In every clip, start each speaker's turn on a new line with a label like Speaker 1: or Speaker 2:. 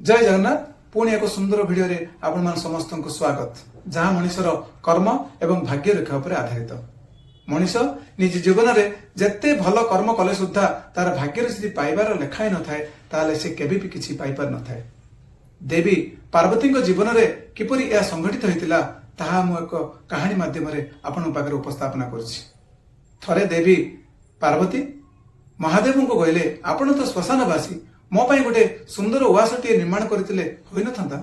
Speaker 1: जय जगन्नाथ। पुणी एक सुंदर भिडियो रे आपण मान समस्त को स्वागत। जहाँ मनुष्यर कर्म एवं भाग्य रेखा पर आधारित। मनुष्य निज जीवन रे जत्ते भल कर्म कले सुद्धा तार भाग्य स्थिति पाइबार लेखाई न थाए ताले से केबे भी किछि पाइ पार न थाए। देवी पार्वती जीवन रे किपरि यह संघटित होइतिला ताहा मु एक कहानी माध्यम रे आपण पाखरे उपस्थापना करछि। थरे देवी पार्वती महादेव को कहले आपण तो श्मशानवासी मो पाई गोटे सुंदर उआसटी निर्माण करते होई न था।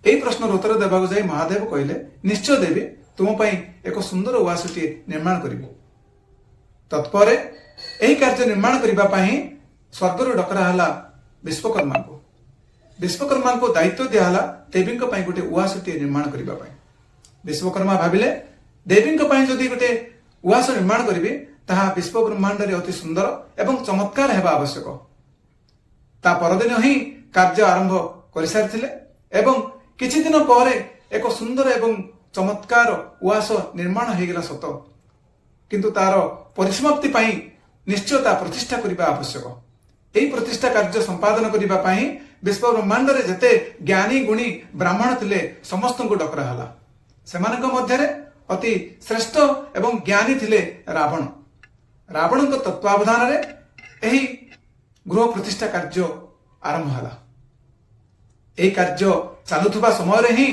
Speaker 1: यही प्रश्न उत्तर देवाक जाई महादेव कहले निश्चय देवी तुम पाई एक सुंदर उआसटी निर्माण करी। तत्पर यही कार्य निर्माण करने पाई स्वर्गर डकरा हला विश्वकर्मा को। विश्वकर्मा को दायित्व दिया देवी गोटे उआसटी निर्माण करने। विश्वकर्मा भाविले देवी जदि गोटे उआस निर्माण करी ताहा विश्व ब्रह्मांड रे अति सुंदर एवं चमत्कार हेबा आवश्यक। ता परदिन ही कार्य आरंभ कर सारी एवं किछि दिन पर एक सुंदर एवं चमत्कार उआस निर्माण हो गला सत, किंतु तार परिसमाप्ति पाई निश्चय ता प्रतिष्ठा करबा आवश्यक। एही प्रतिष्ठा कार्य संपादन करबा पाई विश्व ब्रह्मांड रे जते ज्ञानी गुणी ब्राह्मण थिले समस्त को डकरा हला। सेमानक मध्य रे अति श्रेष्ठ एवं ज्ञानी थिले रावण। रावण को तत्वावधान रे एही गृह प्रतिष्ठा कार्य आरंभ हला। एही कार्य चालुथुबा समय रे ही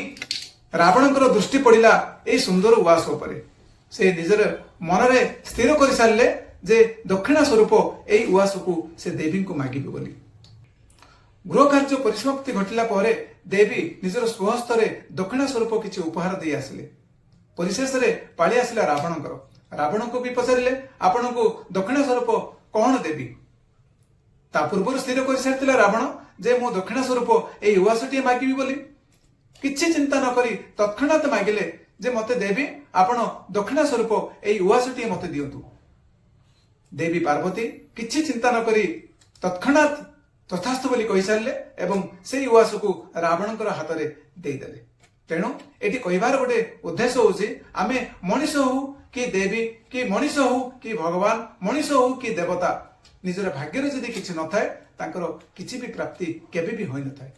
Speaker 1: रावणकर दृष्टि पड़िला एही सुंदर उआस उपरे। से निजर मन रे स्थिर कर सारले जे दक्षिणा स्वरूप एही उआस को से देवी को मागिबे बोली। गृह कार्य परिसमाप्ति घटिला परे देवी निजर स्वहस्त रे दक्षिणा स्वरूप किछि उपहार दे आसिले। परिशेष रे पाळी आसिला रावणकर। रावण को भी पचारिले आपण को दक्षिणा स्वरूप कौन देवी। ता पूर्व स्थिर कर सारी रावण जे मो दक्षिणा स्वरूप ए उआसटी मागिबी बोली। किछि चिंता न करी तत्क्षणात मागिले जे मते देवी आपण दक्षिणा स्वरूप ए उआसटी मते दियंतु। देवी पार्वती किछि चिंता न करी तत्क्षणात तथास्थ बोली कहि सारले एवं सेई उआस को रावणकर हाथ रे देई देले। तेणु एटी कहिबार गोटे उद्देश्य होछि आमे मनुष्य हो कि देवी कि मनुष्य हो कि भगवान मनुष्य हो कि देवता निजर भाग्य जदि किछि न थाए तांकर किछि भी प्राप्ति केबे भी होई न थाए।